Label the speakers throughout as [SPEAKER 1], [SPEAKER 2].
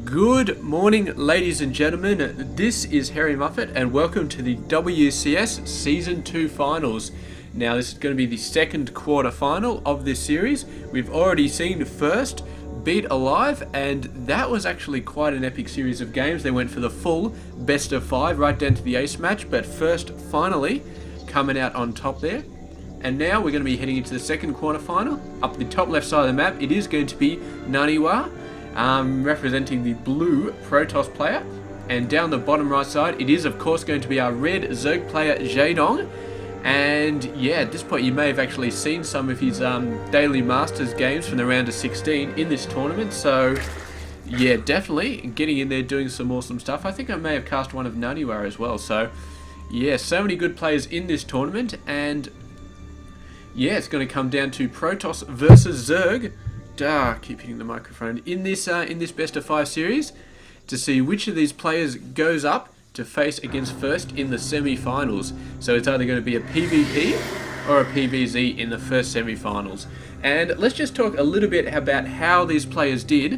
[SPEAKER 1] Good morning, ladies and gentlemen. This is Harry Muppet, and welcome to the WCS Season 2 Finals. Now, this is going to be the second quarter final of this series. We've already seen first Beat Alive, and that was actually quite an epic series of games. They went for the full best of 5 right down to the ace match, but first, finally, coming out on top there. And now we're going to be heading into the second quarter final. Up the top left side of the map, it is going to be NaNiwa, representing the blue Protoss player. And down the bottom right side, it is of course going to be our red Zerg player Jaedong. And yeah, at this point you may have actually seen some of his daily Masters games from the round of 16 in this tournament. So yeah, definitely getting in there doing some awesome stuff. I think I may have cast one of NaNiwa as well. So yeah, so many good players in this tournament. And yeah, it's going to come down to Protoss versus Zerg. Keep hitting the microphone. In this best of 5 series, to see which of these players goes up to face against first in the semi-finals. So it's either going to be a PvP or a PvZ in the first semi-finals. And let's just talk a little bit about how these players did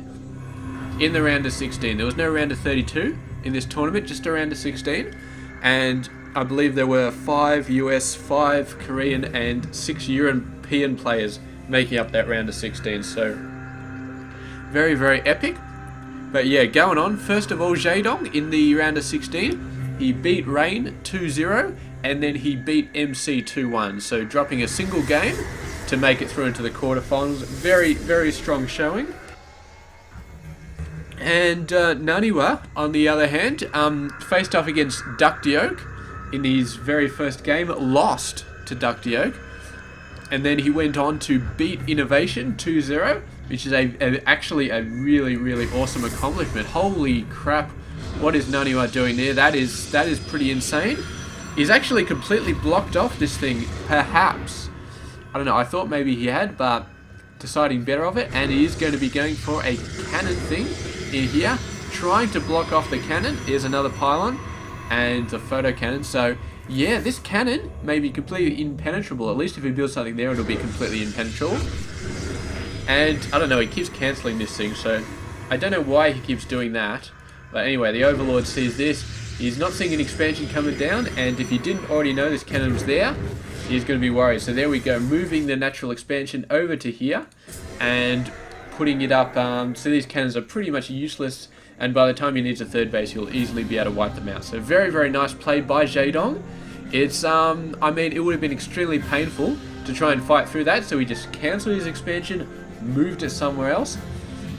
[SPEAKER 1] in the round of 16. There was no round of 32 in this tournament, just a round of 16. And I believe there were 5 US, 5 Korean, and 6 European players making up that round of 16. So very, very epic. But yeah, going on. First of all, Jaedong in the round of 16, he beat Rain 2-0, and then he beat MC 2-1. So dropping a single game to make it through into the quarterfinals. Very, very strong showing. And NaNiwa, on the other hand, faced off against Decisive in his very first game, lost to Decisive. And then he went on to beat Innovation 2-0, which is actually a really, really awesome accomplishment. Holy crap, what is NaNiwa doing there? That is pretty insane. He's actually completely blocked off this thing, perhaps. I don't know, I thought maybe he had, but deciding better of it. And he is going to be going for a cannon thing in here, trying to block off the cannon. Here's another pylon and the photo cannon. So yeah, this cannon may be completely impenetrable. At least if he builds something there, it'll be completely impenetrable. And I don't know, he keeps cancelling this thing, so I don't know why he keeps doing that. But anyway, the Overlord sees this. He's not seeing an expansion coming down, and if you didn't already know this cannon was there, he's going to be worried. So there we go, moving the natural expansion over to here and putting it up. So these cannons are pretty much useless, and by the time he needs a third base, he'll easily be able to wipe them out. So very, very nice play by Jaedong. It's, I mean, it would have been extremely painful to try and fight through that, so he just cancelled his expansion, moved it somewhere else,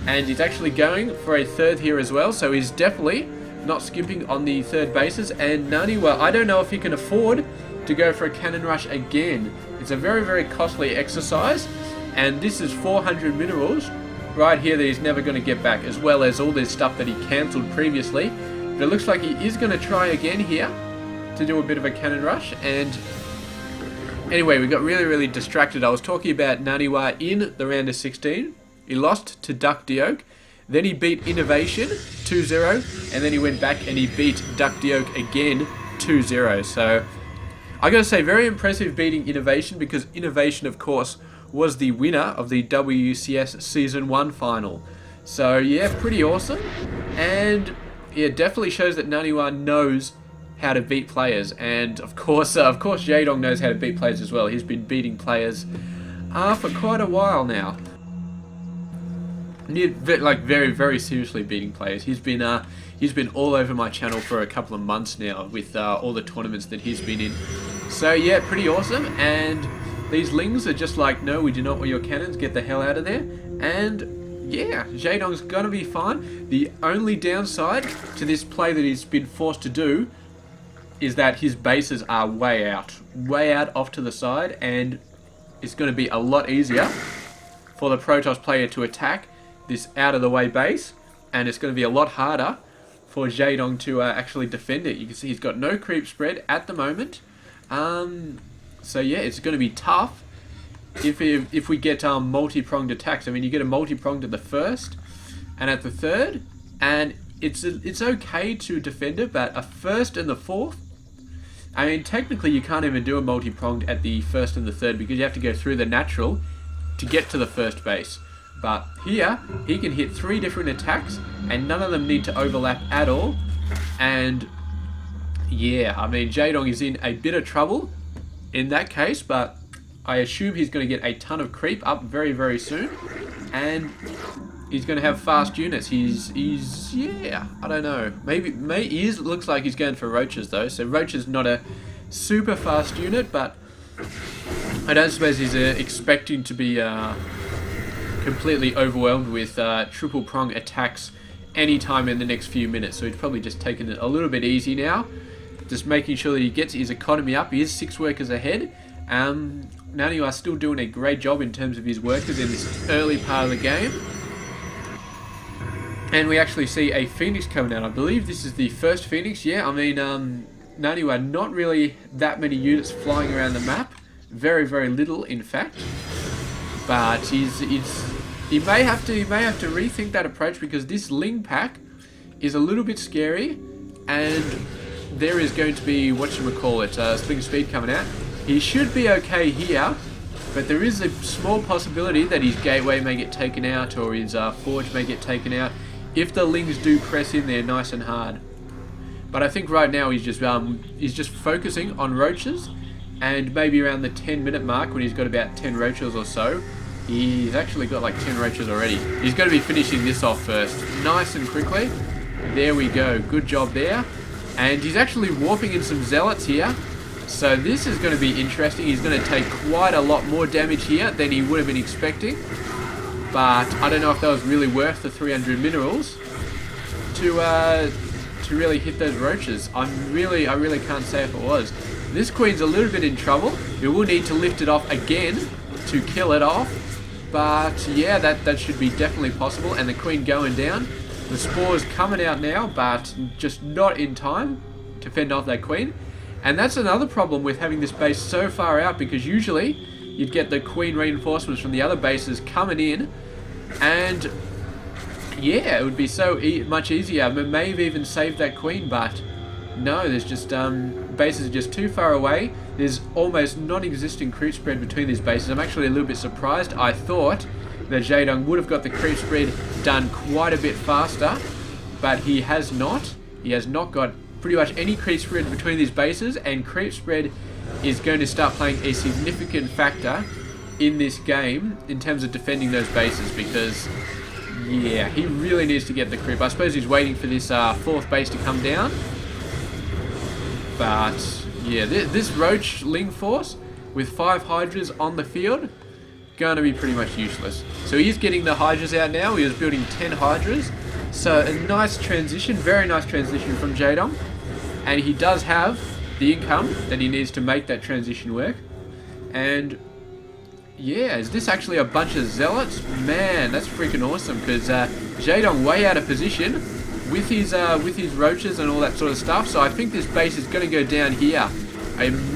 [SPEAKER 1] and he's actually going for a third here as well, so he's definitely not skimping on the third bases. And NaNiwa, I don't know if he can afford to go for a cannon rush again. It's a very, very costly exercise, and this is 400 minerals right here that he's never going to get back, as well as all this stuff that he cancelled previously. But it looks like he is going to try again here to do a bit of a cannon rush. And anyway, we got really, really distracted. I was talking about NaNiwa in the round of 16. He lost to Decisive. Then he beat Innovation 2-0, and then he went back and he beat Decisive again 2-0. So I got to say, very impressive beating Innovation, because Innovation, of course, was the winner of the WCS Season 1 final. So yeah, pretty awesome. And yeah, definitely shows that NaNiwa knows how to beat players. And of course Jaedong knows how to beat players as well. He's been beating players for quite a while now. Like very, very seriously beating players. He's been all over my channel for a couple of months now with all the tournaments that he's been in. So yeah, pretty awesome. And these lings are just like, no, we do not want your cannons, get the hell out of there. And yeah, Jaedong's gonna be fine. The only downside to this play that he's been forced to do is that his bases are way out off to the side, and it's going to be a lot easier for the Protoss player to attack this out of the way base, and it's going to be a lot harder for Jaedong to actually defend it. You can see he's got no creep spread at the moment. So yeah, it's going to be tough if we get multi-pronged attacks. I mean, you get a multi-pronged at the first and at the third, and it's okay to defend it, but a first and the fourth, I mean, technically you can't even do a multi-pronged at the first and the third, because you have to go through the natural to get to the first base. But here, he can hit 3 different attacks, and none of them need to overlap at all. And yeah, I mean, Jaedong is in a bit of trouble in that case, but I assume he's going to get a ton of creep up very, very soon. And he's going to have fast units. He's yeah, I don't know. Maybe looks like he's going for roaches though. So roach is not a super fast unit, but I don't suppose he's expecting to be completely overwhelmed with triple prong attacks anytime in the next few minutes. So he's probably just taking it a little bit easy now, just making sure that he gets his economy up. He is 6 workers ahead. NaNiwa still doing a great job in terms of his workers in this early part of the game. And we actually see a Phoenix coming out. I believe this is the first Phoenix. Yeah, I mean, NaNiwa, not really that many units flying around the map. Very, very little, in fact. But he may have to rethink that approach, because this Ling pack is a little bit scary, and there is going to be Sling Speed coming out. He should be okay here, but there is a small possibility that his gateway may get taken out, or his forge may get taken out, if the Lings do press in there nice and hard. But I think right now he's just focusing on roaches, and maybe around the 10-minute mark, when he's got about 10 roaches or so, he's actually got like 10 roaches already. He's going to be finishing this off first, nice and quickly. There we go, good job there. And he's actually warping in some zealots here. So this is going to be interesting. He's going to take quite a lot more damage here than he would have been expecting. But I don't know if that was really worth the 300 minerals to really hit those roaches. I really can't say if it was. This queen's a little bit in trouble. We will need to lift it off again to kill it off. But yeah, that should be definitely possible. And the queen going down. The spores coming out now, but just not in time to fend off that queen. And that's another problem with having this base so far out, because usually you'd get the queen reinforcements from the other bases coming in, and yeah, it would be so much easier. May have even saved that queen, but no, there's just bases are just too far away. There's almost non-existent creep spread between these bases. I'm actually a little bit surprised. I thought that Jaedong would have got the creep spread done quite a bit faster, but he has not. He has not got pretty much any creep spread between these bases, and creep spread is going to start playing a significant factor in this game in terms of defending those bases, because yeah, he really needs to get the creep. I suppose he's waiting for this 4th base to come down, but yeah, this roach Ling force with 5 hydras on the field, going to be pretty much useless. So he's getting the hydras out now. He was building 10 hydras. So a nice transition, very nice transition from Jaedong. And he does have the income that he needs to make that transition work. And yeah, is this actually a bunch of zealots? Man, that's freaking awesome, because Jaedong way out of position with his roaches and all that sort of stuff. So I think this base is going to go down here.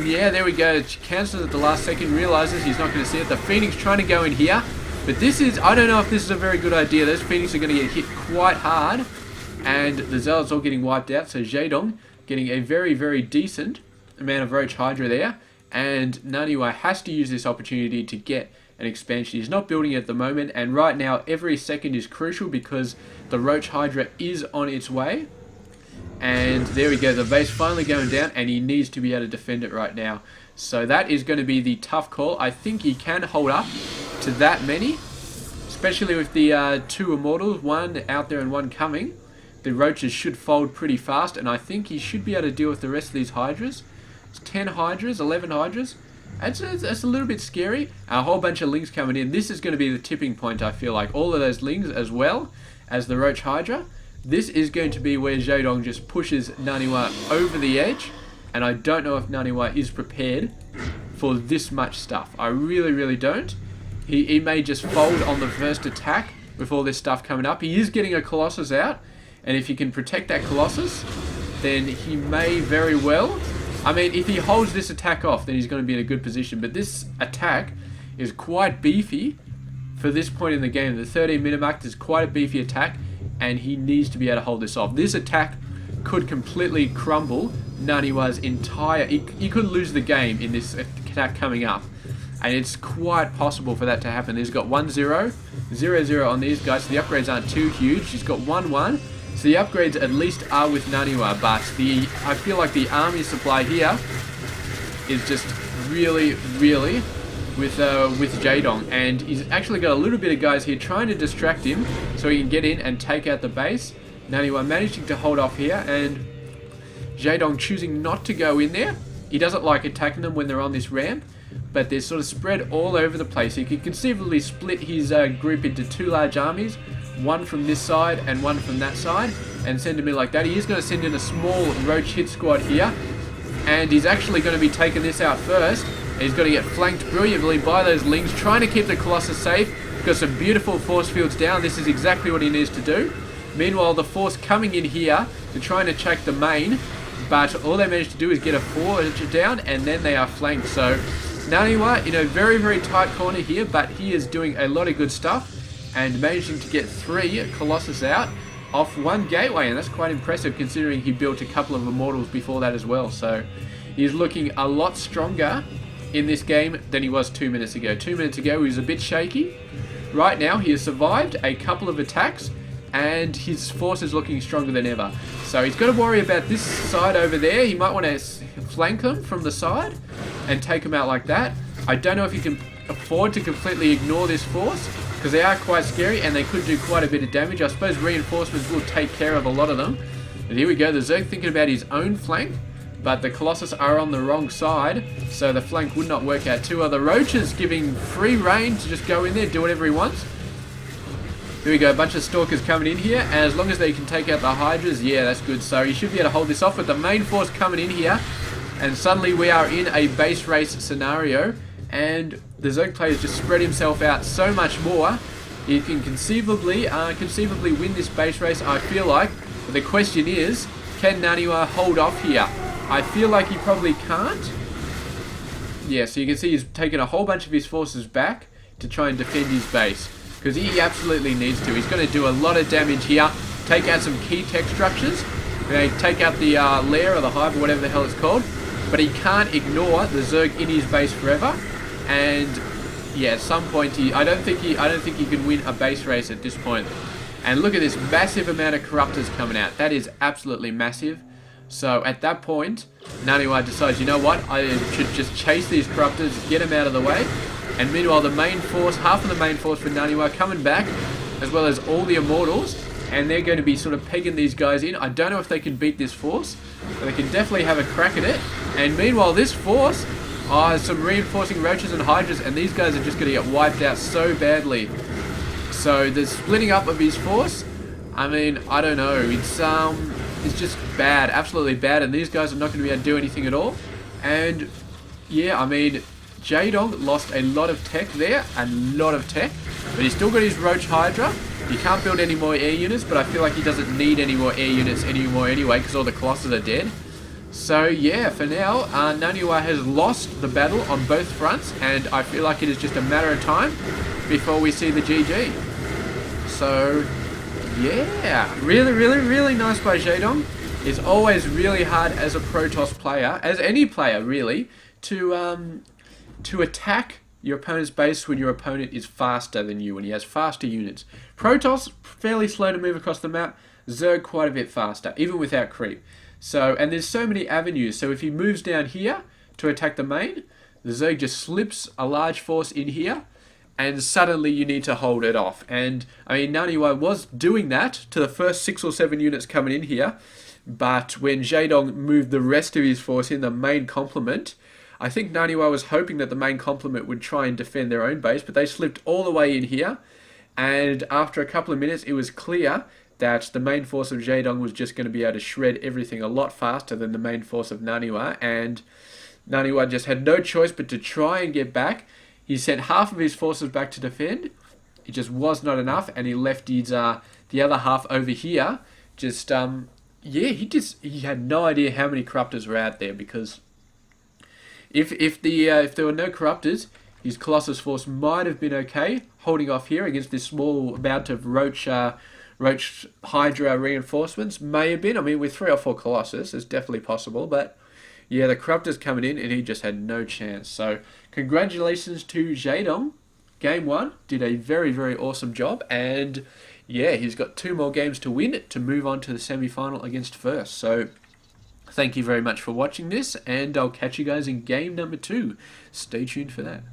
[SPEAKER 1] Yeah, there we go. Cancels at the last second, realizes he's not going to see it. The Phoenix trying to go in here. But this is, I don't know if this is a very good idea. Those Phoenix are going to get hit quite hard. And the Zealots all getting wiped out. So Jaedong getting a very, very decent amount of Roach Hydra there. And NaNiwa has to use this opportunity to get an expansion. He's not building it at the moment. And right now, every second is crucial, because the Roach Hydra is on its way. And there we go, the base finally going down, and he needs to be able to defend it right now. So that is going to be the tough call. I think he can hold up to that many, especially with the 2 Immortals, 1 out there and 1 coming. The Roaches should fold pretty fast, and I think he should be able to deal with the rest of these Hydras. It's 10 Hydras, 11 Hydras. That's a little bit scary. A whole bunch of Lings coming in. This is going to be the tipping point, I feel like. All of those Lings as well as the Roach Hydra. This is going to be where Jaedong just pushes NaNiwa over the edge, and I don't know if NaNiwa is prepared for this much stuff. I really, really don't. He may just fold on the first attack with all this stuff coming up. He is getting a Colossus out, and if he can protect that Colossus, then he may very well... I mean, if he holds this attack off, then he's going to be in a good position, but this attack is quite beefy for this point in the game. The 13-minute mark is quite a beefy attack, and he needs to be able to hold this off. This attack could completely crumble NaNiwa's entire... He could lose the game in this attack coming up. And it's quite possible for that to happen. He's got 1-0, 0-0 on these guys, so the upgrades aren't too huge. He's got 1-1, so the upgrades at least are with NaNiwa, but I feel like the army supply here is just really, really with Jaedong, and he's actually got a little bit of guys here trying to distract him so he can get in and take out the base. NaNiwa managing to hold off here, and Jaedong choosing not to go in there. He doesn't like attacking them when they're on this ramp, but they're sort of spread all over the place. He could conceivably split his group into 2 large armies, one from this side and one from that side, and send him in like that. He is going to send in a small roach hit squad here, and he's actually going to be taking this out first. He's going to get flanked brilliantly by those lings, trying to keep the Colossus safe. Got some beautiful force fields down. This is exactly what he needs to do. Meanwhile, the force coming in here to try and attack the main, but all they managed to do is get a forge down, and then they are flanked. So NaNiwa in a very, very tight corner here, but he is doing a lot of good stuff and managing to get 3 Colossus out off 1 gateway, and that's quite impressive considering he built a couple of Immortals before that as well. So he's looking a lot stronger in this game than he was 2 minutes ago. 2 minutes ago he was a bit shaky. Right now he has survived a couple of attacks and his force is looking stronger than ever. So he's got to worry about this side over there. He might want to flank them from the side and take them out like that. I don't know if he can afford to completely ignore this force, because they are quite scary and they could do quite a bit of damage. I suppose reinforcements will take care of a lot of them. But here we go, the Zerg thinking about his own flank, but the Colossus are on the wrong side, so the flank would not work out. 2 other roaches giving free reign to just go in there, do whatever he wants. Here we go, a bunch of Stalkers coming in here, and as long as they can take out the Hydras, yeah, that's good. So you should be able to hold this off with the main force coming in here, and suddenly we are in a base race scenario, and the Zerg player just spread himself out so much more. He can conceivably win this base race, I feel like. But the question is, can NaNiwa hold off here? I feel like he probably can't. Yeah, so you can see he's taken a whole bunch of his forces back to try and defend his base, because he absolutely needs to. He's going to do a lot of damage here, take out some key tech structures, take out the lair or the hive or whatever the hell it's called, but he can't ignore the Zerg in his base forever. And yeah, at some point I don't think he can win a base race at this point. And look at this massive amount of corruptors coming out. That is absolutely massive. So at that point, NaNiwa decides, you know what, I should just chase these corruptors, get them out of the way. And meanwhile, the main force, half of the main force for NaNiwa coming back, as well as all the Immortals, and they're going to be sort of pegging these guys in. I don't know if they can beat this force, but they can definitely have a crack at it. And meanwhile, this force has some reinforcing roaches and hydras, and these guys are just going to get wiped out so badly. So the splitting up of his force, I mean, I don't know, it's just bad, absolutely bad, and these guys are not going to be able to do anything at all. And yeah, I mean, Jaedong lost a lot of tech there, a lot of tech, but he's still got his Roach Hydra. He can't build any more air units, but I feel like he doesn't need any more air units anymore anyway, because all the Colossus are dead. So yeah, for now, NaNiwa has lost the battle on both fronts, and I feel like it is just a matter of time before we see the GG. So yeah, really, really, really nice by Jaedong. It's always really hard as a Protoss player, as any player really, to attack your opponent's base when your opponent is faster than you, when he has faster units. Protoss, fairly slow to move across the map. Zerg, quite a bit faster, even without creep. So, and there's so many avenues. So if he moves down here to attack the main, the Zerg just slips a large force in here, and suddenly you need to hold it off. And, I mean, NaNiwa was doing that to the first 6 or 7 units coming in here, but when Jaedong moved the rest of his force in, the main complement, I think NaNiwa was hoping that the main complement would try and defend their own base, but they slipped all the way in here, and after a couple of minutes it was clear that the main force of Jaedong was just going to be able to shred everything a lot faster than the main force of NaNiwa, and NaNiwa just had no choice but to try and get back. He sent half of his forces back to defend. It just was not enough, and he left his the other half over here. Just yeah, he had no idea how many corruptors were out there, because if there were no corruptors, his Colossus force might have been okay holding off here against this small amount of Roach Hydra reinforcements. May have been. I mean, with 3 or 4 Colossus, it's definitely possible. But Yeah, the Corruptor's coming in, and he just had no chance. So, congratulations to Jaedong. Game 1 did a very, very awesome job, and yeah, he's got 2 more games to win to move on to the semi-final against First. So, thank you very much for watching this, and I'll catch you guys in game number 2. Stay tuned for that.